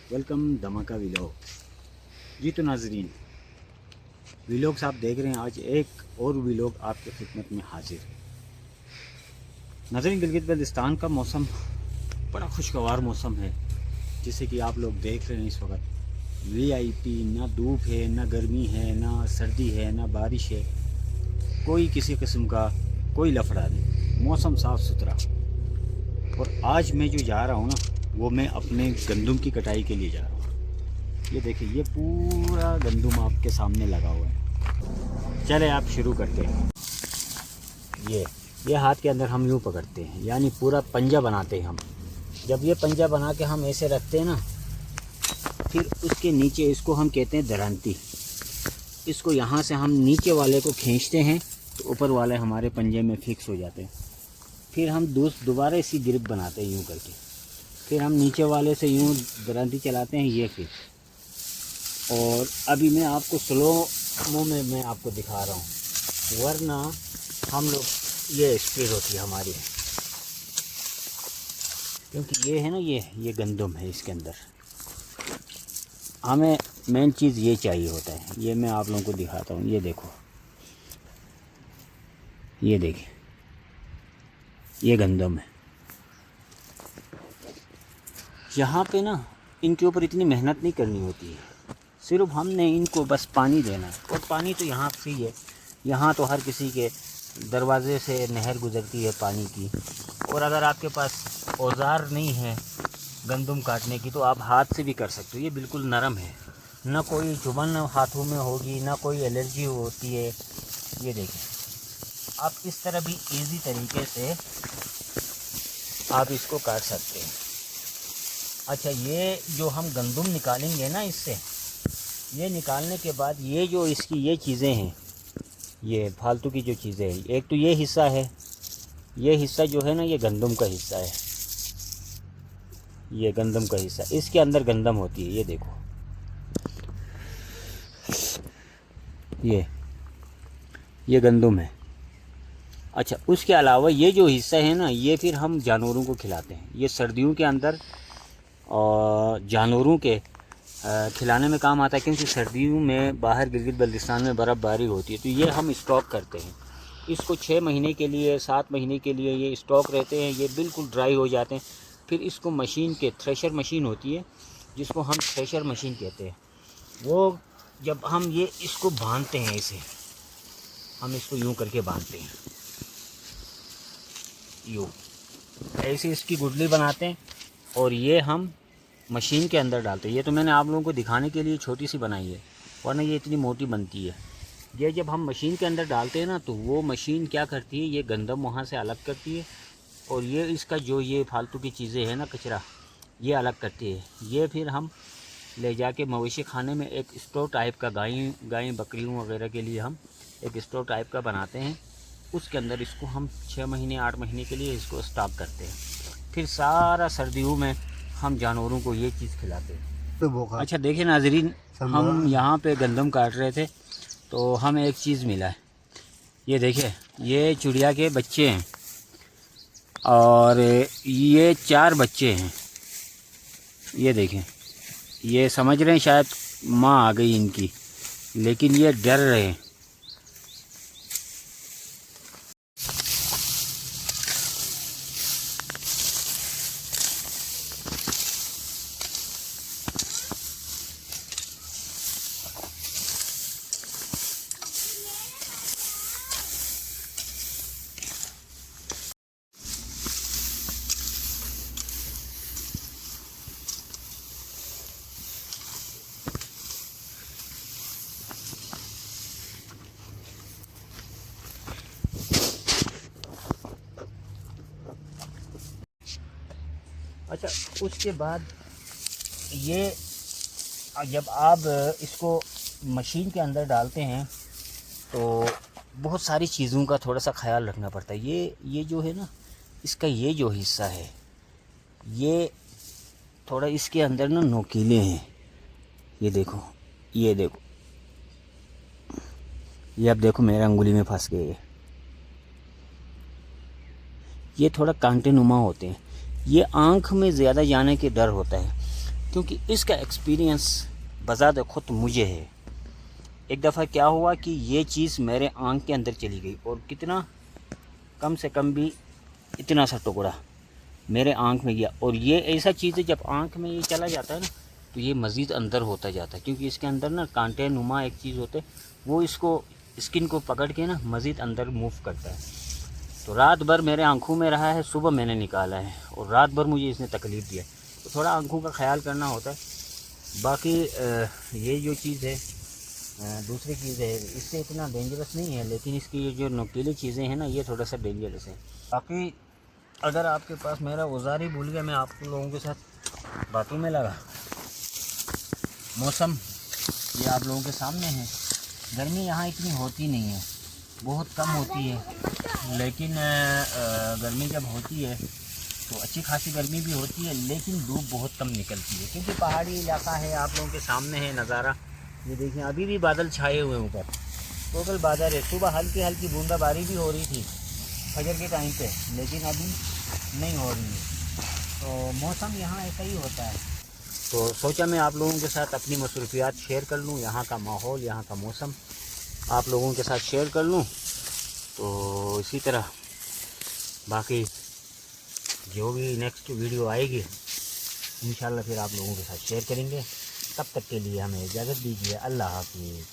Welcome धमाका vlog. जी तो नाजरीन, व्लॉग्स आप देख रहे हैं। आज एक और व्लॉग आपके खिदमत में हाजिर है। नाजरीन, गिलगित बल्तिस्तान का मौसम बड़ा खुशगवार मौसम है, जिसे कि आप लोग देख रहे हैं। इस वक्त वीआईपी, ना धूप है, ना गर्मी है, ना सर्दी है, ना बारिश है, कोई किसी किस्म का कोई लफड़ा नहीं, मौसम साफ़ सुथरा। और आज मैं जो जा रहा हूँ ना, वो मैं अपने गंदम की कटाई के लिए जा रहा हूँ। ये देखिए, ये पूरा गंदम आपके सामने लगा हुआ है। चले आप शुरू करते हैं। ये हाथ के अंदर हम यूँ पकड़ते हैं, यानी पूरा पंजा बनाते हैं हम। जब ये पंजा बना के हम ऐसे रखते हैं ना, फिर उसके नीचे इसको हम कहते हैं दरांती। इसको यहाँ से हम नीचे वाले को खींचते हैं तो ऊपर वाले हमारे पंजे में फिक्स हो जाते हैं। फिर हम दोबारा इसी ग्रिप बनाते हैं यूँ करके। फिर हम नीचे वाले से यूँ दरांती चलाते हैं, ये फिर। और अभी मैं आपको स्लो में मैं आपको दिखा रहा हूँ, वरना हम लोग ये स्पीड होती है हमारी, क्योंकि ये है ना, ये गंदम है। इसके अंदर हमें मेन चीज़ ये चाहिए होता है। ये मैं आप लोगों को दिखाता हूँ। ये देखो, ये देखिए, ये गंदम है। यहाँ पे ना इनके ऊपर इतनी मेहनत नहीं करनी होती है, सिर्फ हमने इनको बस पानी देना है। और पानी तो यहाँ फ्री है। यहाँ तो हर किसी के दरवाजे से नहर गुजरती है पानी की। और अगर आपके पास औजार नहीं है गंदम काटने की, तो आप हाथ से भी कर सकते हो। ये बिल्कुल नरम है, ना कोई चुभन हाथों में होगी, ना कोई एलर्जी होती है। ये देखिए, आप इस तरह भी इजी तरीके से आप इसको काट सकते हैं। अच्छा, ये जो हम गंदम निकालेंगे ना इससे, ये निकालने के बाद ये जो इसकी ये चीज़ें हैं, ये फालतू की जो चीज़ें हैं, एक तो ये हिस्सा है, ये हिस्सा जो है ना, ये गंदम का हिस्सा है। ये गंदम का हिस्सा, इसके अंदर गंदम होती है। ये देखो, ये गंदम है। अच्छा, उसके अलावा ये जो हिस्सा है ना, ये फिर हम जानवरों को खिलाते हैं। ये सर्दियों के अंदर और जानवरों के खिलाने में काम आता है, क्योंकि सर्दियों में बाहर गिलगित बल्तिस्तान में बर्फ़बारी होती है। तो ये हम स्टॉक करते हैं इसको 6 महीने के लिए, 7 महीने के लिए ये स्टॉक रहते हैं। ये बिल्कुल ड्राई हो जाते हैं। फिर इसको मशीन के, थ्रेशर मशीन होती है जिसको हम थ्रेशर मशीन कहते हैं, वो जब हम ये इसको बांधते हैं, इसे हम इसको यूँ करके बांधते हैं, यूँ ऐसे इसकी गुठली बनाते हैं और ये हम मशीन के अंदर डालते हैं। ये तो मैंने आप लोगों को दिखाने के लिए छोटी सी बनाई है, वरना ये इतनी मोटी बनती है। ये जब हम मशीन के अंदर डालते हैं ना, तो वो मशीन क्या करती है, ये गंदम वहाँ से अलग करती है, और ये इसका जो ये फालतू की चीज़ें हैं ना, कचरा, ये अलग करती है। ये फिर हम ले जाके मवेशी खाने में एक स्टोव टाइप का, गाय बकरियों वगैरह के लिए हम एक स्टोव टाइप का बनाते हैं। उसके अंदर इसको हम 6 महीने 8 महीने के लिए इसको स्टॉक करते हैं। फिर सारा सर्दियों में हम जानवरों को ये चीज़ खिलाते हैं। अच्छा देखिए नाजरीन, हम यहाँ पे गंदम काट रहे थे तो हमें एक चीज़ मिला है। ये देखिए, ये चिड़िया के बच्चे हैं और ये 4 बच्चे हैं। ये देखें, ये समझ रहे हैं शायद माँ आ गई इनकी, लेकिन ये डर रहे हैं। अच्छा, उसके बाद ये जब आप इसको मशीन के अंदर डालते हैं तो बहुत सारी चीज़ों का थोड़ा सा ख्याल रखना पड़ता है। ये जो है ना, इसका ये जो हिस्सा है, ये थोड़ा इसके अंदर ना नोकीले हैं। ये देखो, ये देखो, ये अब देखो मेरे अंगुली में फंस गए। ये थोड़ा कांटे नुमा होते हैं। ये आँख में ज़्यादा जाने के डर होता है, क्योंकि इसका एक्सपीरियंस बज़ात खुद मुझे है। एक दफ़ा क्या हुआ कि ये चीज़ मेरे आँख के अंदर चली गई और कितना, कम से कम भी इतना सा टुकड़ा मेरे आँख में गया। और ये ऐसा चीज़ है, जब आँख में ये चला जाता है ना तो ये मज़ीद अंदर होता जाता है, क्योंकि इसके अंदर ना कांटे नुमा एक चीज़ होते है, वो इसको स्किन को पकड़ के ना मज़ीद अंदर मूव करता है। तो रात भर मेरे आँखों में रहा है, सुबह मैंने निकाला है और रात भर मुझे इसने तकलीफ़ दिया। तो थोड़ा आँखों का ख्याल करना होता है। बाकी ये जो चीज़ है, दूसरी चीज़ है, इससे इतना डेंजरस नहीं है, लेकिन इसकी ये जो नुकीली चीज़ें हैं ना, ये थोड़ा सा डेंजरस है। बाकी अगर आपके पास, मेरा औज़ार ही भूल गया, मैं आप लोगों के साथ बातों में लगा। मौसम ये आप लोगों के सामने है। गर्मी यहाँ इतनी होती नहीं है, बहुत कम होती है, लेकिन गर्मी जब होती है तो अच्छी खासी गर्मी भी होती है, लेकिन धूप बहुत कम निकलती है, क्योंकि पहाड़ी इलाका है। आप लोगों के सामने है नज़ारा, ये देखिए अभी भी बादल छाए हुए हैं ऊपर, टोटल बादल है। सुबह हल्की हल्की बूंदाबांदी भी हो रही थी फजर के टाइम पे, लेकिन अभी नहीं हो रही है। तो मौसम यहाँ ऐसा ही होता है। तो सोचा मैं आप लोगों के साथ अपनी मसरूफियात शेयर कर लूँ, यहाँ का माहौल, यहाँ का मौसम आप लोगों के साथ शेयर कर लूँ। तो इसी तरह बाकी जो भी नेक्स्ट वीडियो आएगी इंशाल्लाह फिर आप लोगों के साथ शेयर करेंगे। तब तक के लिए हमें इजाज़त दीजिए। अल्लाह हाफ़िज़।